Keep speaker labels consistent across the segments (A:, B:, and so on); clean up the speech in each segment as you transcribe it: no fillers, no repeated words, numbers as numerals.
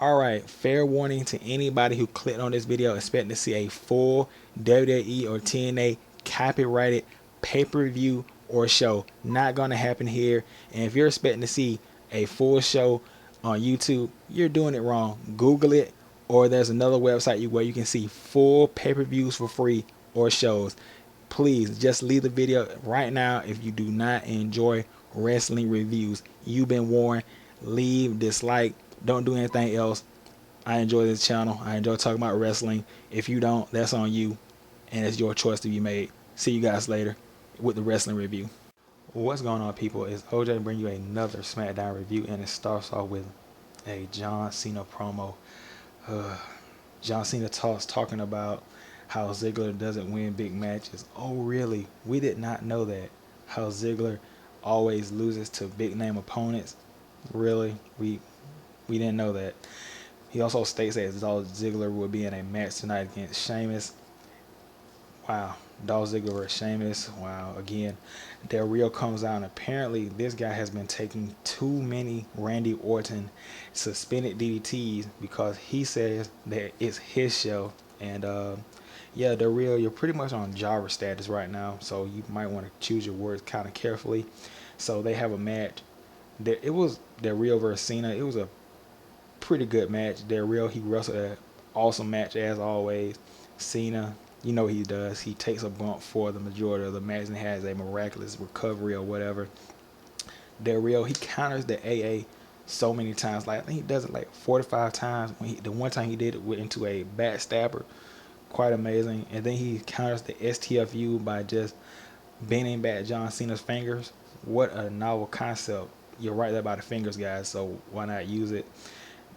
A: Alright, fair warning to anybody who clicked on this video expecting to see a full WWE or TNA copyrighted pay-per-view or show. Not gonna happen here. And if you're expecting to see a full show on YouTube, you're doing it wrong. Google it, or there's another website where you can see full pay-per-views for free or shows. Please just leave the video right now if you do not enjoy wrestling reviews. You've been warned. Leave, dislike, don't do anything else. I enjoy this channel. I enjoy talking about wrestling. If you don't, that's on you, and it's your choice to be made. See you guys later with the wrestling review. What's going on, people? It's OJ bring you another SmackDown review, and it starts off with a John Cena promo. John Cena talking about how Ziggler doesn't win big matches. Oh, really? We did not know that. How Ziggler always loses to big name opponents. Really? We didn't know that. He also states that Dolph Ziggler will be in a match tonight against Sheamus. Wow. Dolph Ziggler versus Sheamus. Wow. Again, Del Rio comes out, and apparently this guy has been taking too many Randy Orton suspended DDTs because he says that it's his show. And yeah, Del Rio, you're pretty much on jobber status right now, so you might want to choose your words kind of carefully. So they have a match. It was Del Rio versus Cena. It was a pretty good match. Del Rio, he wrestled an awesome match as always. Cena, you know he does. He takes a bump for the majority of the match and has a miraculous recovery or whatever. Del Rio, he counters the AA so many times. Like I think he does it like 45 times. The one time he did it went into a backstabber. Quite amazing. And then he counters the STFU by just bending back John Cena's fingers. What a novel concept. You're right there by the fingers, guys, so why not use it?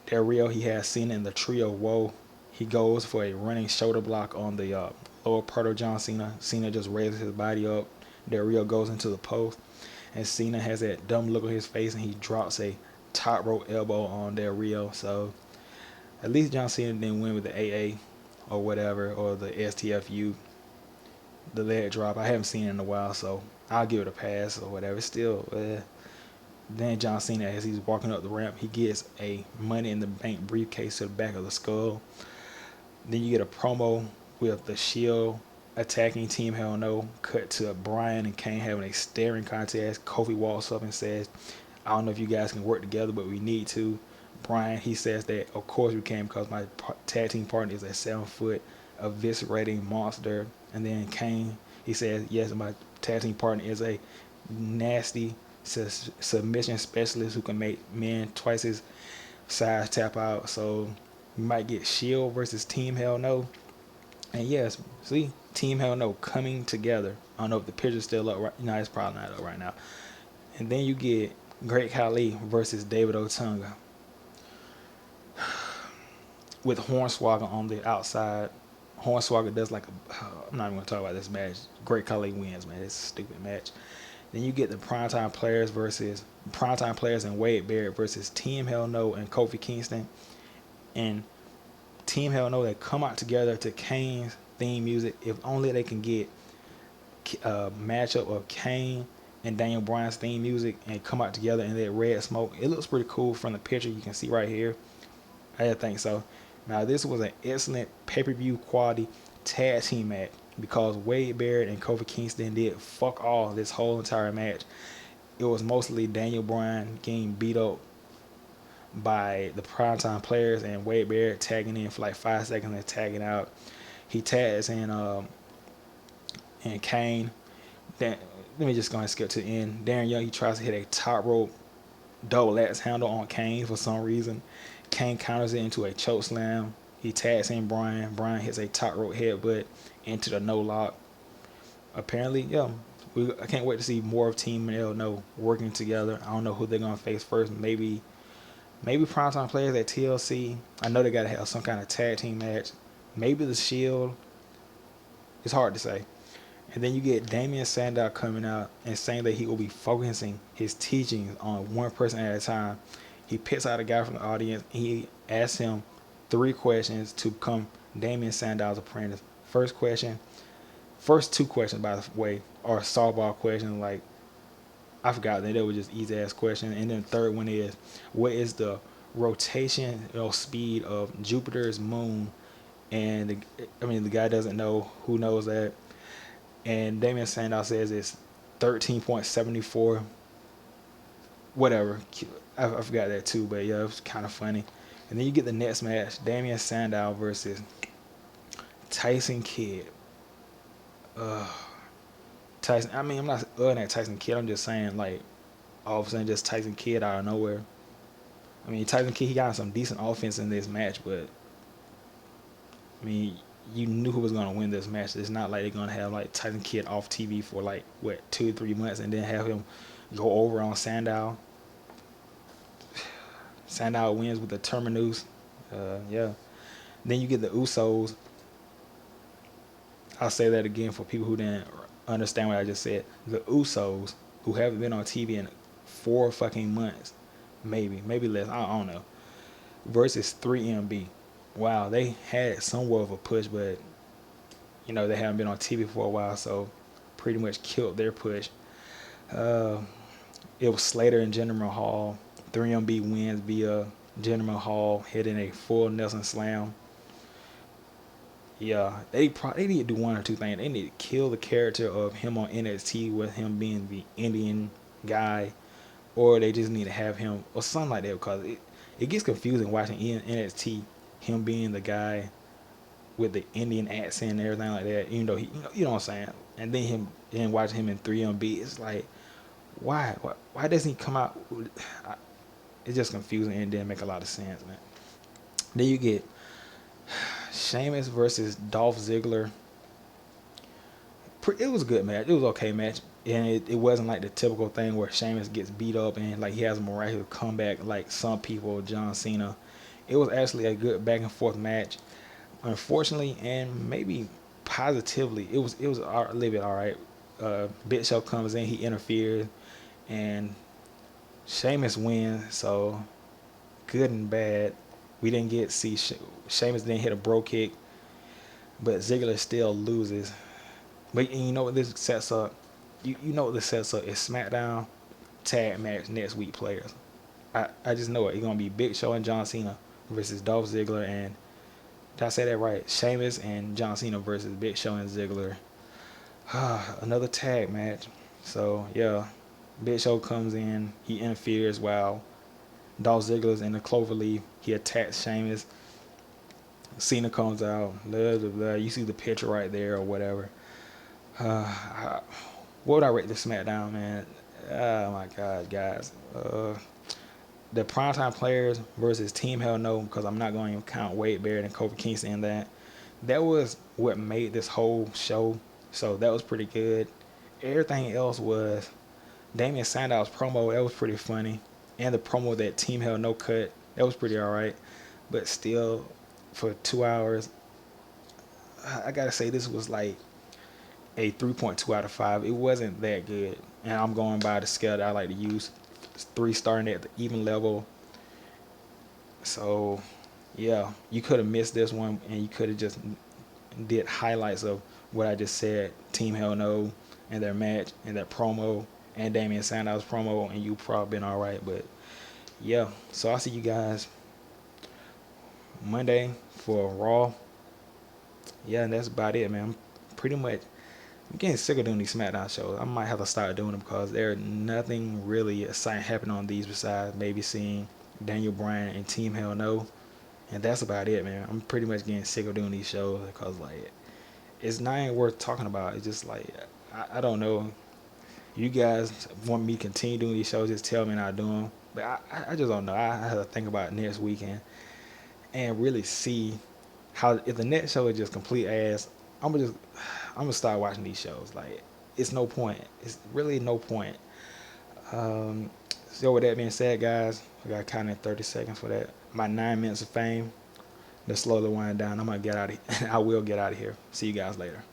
A: Del Rio, he has Cena in the trio woe. He goes for a running shoulder block on the lower part of John Cena. Cena just raises his body up. Del Rio goes into the post, and Cena has that dumb look on his face, and he drops a top rope elbow on Del Rio. So at least John Cena didn't win with the AA or whatever, or the STFU, the leg drop. I haven't seen it in a while, so I'll give it a pass or whatever. It's still Then John Cena, as he's walking up the ramp, he gets a Money in the Bank briefcase to the back of the skull. Then you get a promo with the Shield attacking Team Hell No. Cut to Bryan and Kane having a staring contest. Kofi walks up and says, I don't know if you guys can work together, but we need to. Bryan, he says that, of course we can, because my tag team partner is a 7-foot eviscerating monster. And then Kane, he says, yes, my tag team partner is a nasty submission specialist who can make men twice his size tap out. So you might get Shield versus Team Hell No. And yes, see, Team Hell No coming together. I don't know if the picture's still up right. No, it's probably not up right now. And then you get Great Khali versus David Otunga with Hornswoggle on the outside. Hornswoggle does like I'm not even gonna talk about this match. Great Khali wins, man. It's a stupid match. Then you get the Primetime Players and Wade Barrett versus Team Hell No and Kofi Kingston. And Team Hell No, they come out together to Kane's theme music. If only they can get a matchup of Kane and Daniel Bryan's theme music and come out together in that red smoke. It looks pretty cool from the picture you can see right here. I think so. Now, this was an excellent pay-per-view quality tag team match because Wade Barrett and Kofi Kingston did fuck all this whole entire match. It was mostly Daniel Bryan getting beat up by the Primetime Players and Wade Barrett tagging in for like 5 seconds and tagging out. He tags in and Kane. Then let me just go and skip to the end. Darren Young, he tries to hit a top rope double axe handle on Kane for some reason. Kane counters it into a choke slam. He tags in Bryan. Bryan hits a top rope headbutt into the no lock. Apparently, yeah, I can't wait to see more of Team Hell No working together. I don't know who they're gonna face first. Maybe Primetime Players at TLC. I know they gotta have some kind of tag team match. Maybe the Shield. It's hard to say. And then you get Damian Sandow coming out and saying that he will be focusing his teachings on one person at a time. He picks out a guy from the audience and he asks him 3 questions to become Damian Sandow's apprentice. First two questions, by the way, are softball questions. Like, I forgot that they were just easy ass questions. And then the third one is, what is the rotation, speed of Jupiter's moon, and the guy doesn't know. Who knows that? And Damien Sandow says it's 13.74. Whatever. I forgot that too, but yeah, it was kind of funny. And then you get the next match: Damien Sandow versus Tyson Kidd. Tyson. I mean, I'm not at Tyson Kidd. I'm just saying, like, all of a sudden, just Tyson Kidd out of nowhere. I mean, Tyson Kidd, he got some decent offense in this match, but I mean, you knew who was gonna win this match. It's not like they're gonna have like Tyson Kidd off TV for like what 2 or 3 months and then have him go over on Sandow. Sandow wins with the terminus. Yeah. Then you get the Usos. I'll say that again for people who didn't understand what I just said. The Usos, who haven't been on TV in 4 fucking months, maybe less. I don't know. Versus 3MB. Wow, they had somewhat of a push, but they haven't been on TV for a while, so pretty much killed their push. It was Slater and Jinder Mahal. 3MB wins via Jinder Mahal hitting a full Nelson Slam. Yeah, they need to do one or two things. They need to kill the character of him on NXT with him being the Indian guy, or they just need to have him or something like that, because it gets confusing watching NXT, him being the guy with the Indian accent and everything like that, even though he, you know what I'm saying, and then watching him in 3MB, it's like, why doesn't he come out? It's just confusing and didn't make a lot of sense, man. Then you get Sheamus versus Dolph Ziggler. It was a good match. It was an okay match, and it wasn't like the typical thing where Sheamus gets beat up and like he has a miraculous comeback like some people, John Cena. It was actually a good back and forth match. Unfortunately, and maybe positively, it was a little bit all right. Big Show comes in, he interferes, and Sheamus wins. So good and bad. We didn't get see Sheamus didn't hit a bro kick, but Ziggler still loses. But you know what this sets up? You know what this sets up? It's SmackDown tag match next week players. I just know it. It's gonna be Big Show and John Cena versus Dolph Ziggler and, did I say that right? Sheamus and John Cena versus Big Show and Ziggler. Another tag match. So yeah, Big Show comes in, he interferes while Dolph Ziggler's in the cloverleaf. He attacks Sheamus. Cena comes out. Blah, blah, blah. You see the picture right there or whatever. What would I rate this SmackDown, man? Oh my God, guys. The primetime players versus Team Hell No, because I'm not going to count Wade Barrett and Kofi Kingston in that. That was what made this whole show. So that was pretty good. Everything else was Damien Sandow's promo. That was pretty funny. And the promo that Team Hell No cut, that was pretty alright. But still, for 2 hours, I gotta say this was like a 3.2 out of 5. It wasn't that good. And I'm going by the scale that I like to use. 3 starting at the even level. So yeah, you could have missed this one and you could have just did highlights of what I just said. Team Hell No and their match and their promo and Damien Sandow's promo, and you probably been alright. But yeah, so I'll see you guys Monday for Raw. Yeah, and that's about it, man. I'm getting sick of doing these SmackDown shows. I might have to start doing them because there's nothing really exciting happening on these besides maybe seeing Daniel Bryan and Team Hell No. And that's about it, man. I'm pretty much getting sick of doing these shows because, like, it's not even worth talking about. It's just like, I don't know. You guys want me to continue doing these shows, just tell me and I'll do them. But I just don't know. I have to think about it next weekend and really see how, if the next show is just complete ass, I'm gonna start watching these shows. Like, it's no point. It's really no point. So with that being said, guys, I got kind of 30 seconds for that. My 9 minutes of fame. Let's slowly wind down. I'm gonna get out of here. I will get out of here. See you guys later.